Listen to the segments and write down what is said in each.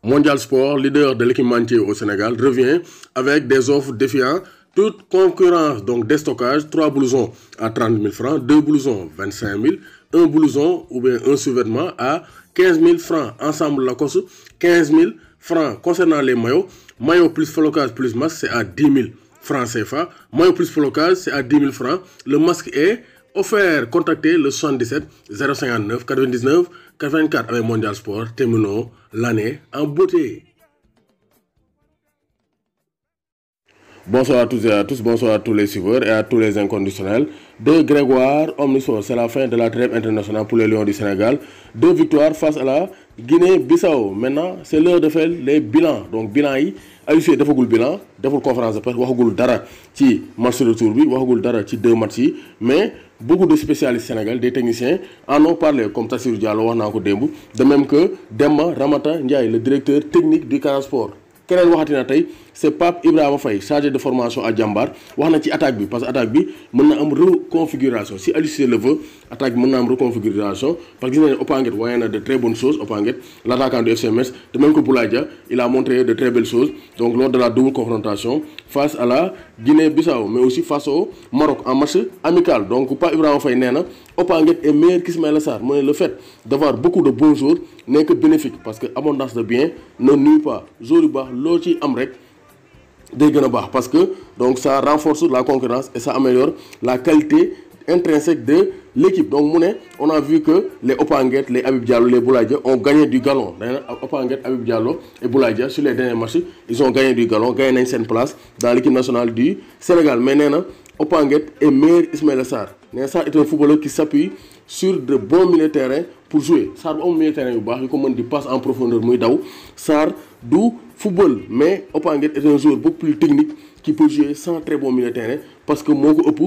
Mondial Sport, leader de l'équipementier au Sénégal, revient avec des offres défiant toute concurrence. Donc déstockage, 3 blousons à 30 000 francs, 2 blousons 25 000, un blouson ou bien un sous-vêtement à 15 000 francs. Ensemble Lacoste, 15 000 francs. Concernant les maillots, maillot plus flocage plus masque, c'est à 10 000 francs CFA. Maillot plus flocage, c'est à 10 000 francs. Le masque est offert. Contactez le 77 059 99 84 avec Mondial Sport. Terminons l'année en beauté. Bonsoir à tous et à tous, bonsoir à tous les suiveurs et à tous les inconditionnels de Grégoire Omnisport. C'est la fin de la trêve internationale pour les Lions du Sénégal. 2 victoires face à la Guinée-Bissau. Maintenant, c'est l'heure de faire les bilans. Donc, bilan yi Aliou Cissé defagul bilan, deful conférence de presse, waxagul dara ci match retour bi, waxagul dara ci 2 matchs yi, mais beaucoup de spécialistes sénégalais, des techniciens en ont parlé, comme Tassirou Diallo wax naa ko démb, de même que Demba Ramata Ndiaye, le directeur technique du Casa Sport. Keneen waxati na tey c'est Pape Ibrahima Faye, chargé de formation à Jambar, wax na ci attaque bi parce que attaque bi mën na am reconfiguration. Si Aliou Cissé le veut, attaque bi mën na am reconfiguration parce que gis nañ ne Opanguet voyait na de très bonnes choses. Opanguet, l'attaquant du FC Metz, de même que Boulaye Dia, il a montré de très belles choses. Donc lors de la double confrontation face à la Guinée-Bissau, mais aussi face au Maroc en match amical. Donc Pape Ibrahima Faye nee na Opanguet est meilleur qu'Ismaïla Sarr. Mooy le fait d'avoir beaucoup de bons joueurs n'est que bénéfique parce que abondance de biens ne nuit pas. Joueur yu baax loo ci am rek day gën a baax parce que donc ça renforce la concurrence et ça améliore la qualité intrinsèque de l'équipe. Donc mu ne on a vu que les Opanguet, les Habib Diallo, les Boulaye Dia ont gagné du galon. Opanguet, Habib Diallo et Boulaye Dia sur les derniers matchs ils ont gagné du galon, gagné nañ seen place dans l'équipe nationale du Sénégal. Mais nee na Opanguet est meilleur Ismaïla Sarr. Nee na Sarr est un footballeur qui s'appuie sur de bons milieux de terrain pour jouer. Sarr bu amul milieu de terrain yu baax yu ko mën di passe en profondeur muy daw Sarr du football, mais Opanguet est un joueur beaucoup plus technique qui peut jouer sans très bon milieu de terrain parce que moo ko ëpp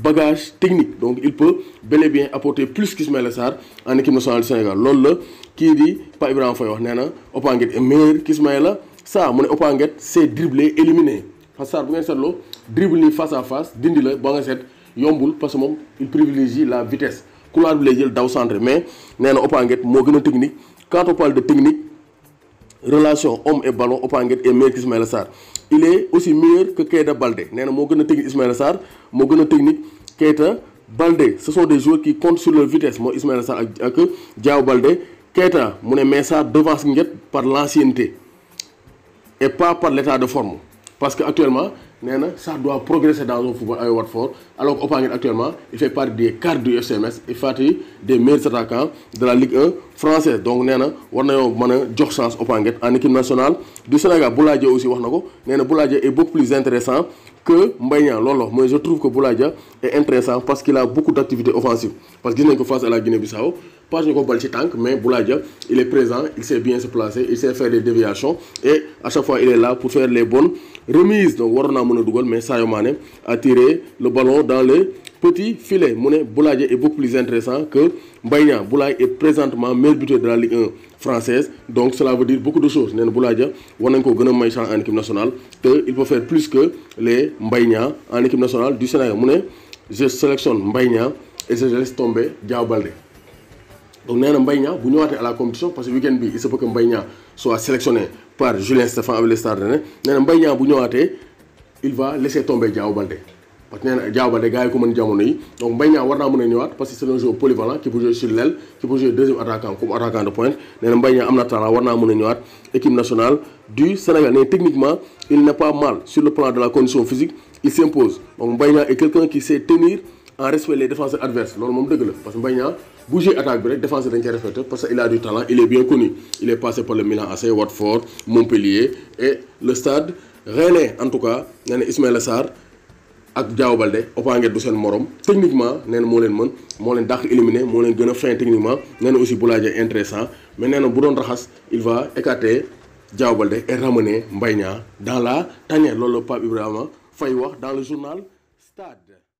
bagage technique. Donc il peut bel et bien apporter plus qu'Ismaïla Sarr en équipe nationale du Sénégal. Loolu la kii di Pape Ibrahima Faye wax nee na Opanguet est meilleur qu'Ismaïla Sarr. Mu ne Opanguet c'est dribbler éliminer parce que Sarr bu ngeen seetloo dribble nii face à face dindi la ba nga seet yombul parce que moom il privilégie la vitesse. Couloir bi lay jël daw centre, mais nee na Opanguet moo gën a technique. Quand on parle de technique, relation homme et ballon, Opanguet est meilleur qu'Ismaïla Sarr. Il est aussi meilleur que Keita Baldé. Nee na moo gën a technique Ismaïla Sarr, moo gën a technique Keita Baldé. Ce sont des joueurs qui comptent sur leur vitesse. Moo Ismaïla Sarr ak Diao Baldé. Keita mu ne mais Sarr devance Nguet par l'ancienneté et pas par l'état de forme. Parce que actuellement nee na Sarr doit progresser dans un football avec Watford, alors que Opanguet actuellement il fait partie des cadres du FC Metz, il fait partie des meilleurs attaquants de la Ligue 1 française. Donc nee na war nañoo mën a jox chance Opanguet en équipe nationale du Sénégal. Boulaye Dia aussi wax na ko nee na Boulaye Dia est beaucoup plus intéressant que Mbaye Niang. Loolu mooy je trouve que Boulaye Dia est intéressant parce qu'il a beaucoup d'activités offensives. Parce que gis nañ ko face à la Guinée-Bissau pas ñu ko bal ci tànk, mais Boulaye Dia il est présent, il sait bien se placer, il sait faire des déviations et à chaque fois il est là pour faire les bonnes remises. Donc waroon naa mën a dugal, mais Sadio Mané a tiré le ballon dans le petit filet. Mu ne Boulaye Dia est beaucoup plus intéressant que Mbaye Niang. Boulaye est présentement meilleur buteur de la Ligue 1 française, donc cela veut dire beaucoup de choses. Nee na Boulaye Dia war nañ ko gën a may chance en équipe nationale te il peut faire plus que les Mbaye Niang en équipe nationale du Sénégal. Mu ne je sélectionne Mbaye Niang et je laisse tomber Diao Baldé. Donc nee na Mbaye Niang bu ñëwaatee à la compétition parce que week-end bi il se peut que Mbaye Niang soit sélectionné par Julien Stéphane avec le Stade Rennais. Nee na Mbaye Niang bu ñëwaatee il va laisser tomber Diao Baldé parce que nee na Diao Baldé gars yi ko mën jamono yi. Donc Mbaye Niang war naa mën a ñëwaat parce que c'est un joueur polyvalent qui peut jouer sur l'aile, qui peut jouer deuxième attaquant comme attaquant de pointe. Nee na Mbaye Niang am na talent, war naa mën a ñëwaat équipe nationale du Sénégal. Mais techniquement il n'est pas mal sur le plan de la condition physique, il s'impose. Donc Mbaye Niang est quelqu'un qui sait tenir en respect les défenseurs adverses. Loolu moom dëgg la parce que Mbaye Niang bouger attaque bi rek défenseur dañ koy respecté parce que il a du talent, il est bien connu. Il est passé par le Milan AC, Watford, Montpellier et le Stade Rennais. En tout cas nee na Ismaïla Sarr ak Diao Baldé Opanguet du seen morom techniquement nee na moo leen mën, moo leen dàq éliminé, moo leen gën a fin techniquement. Nee na aussi Boulaye Dia intéressant, mais nee na bu doon raxas il va écarter Diao Baldé et ramener Mbaye Niang dans la tanière. Loolu la Pape Ibrahima Faye wax dans le journal Stade.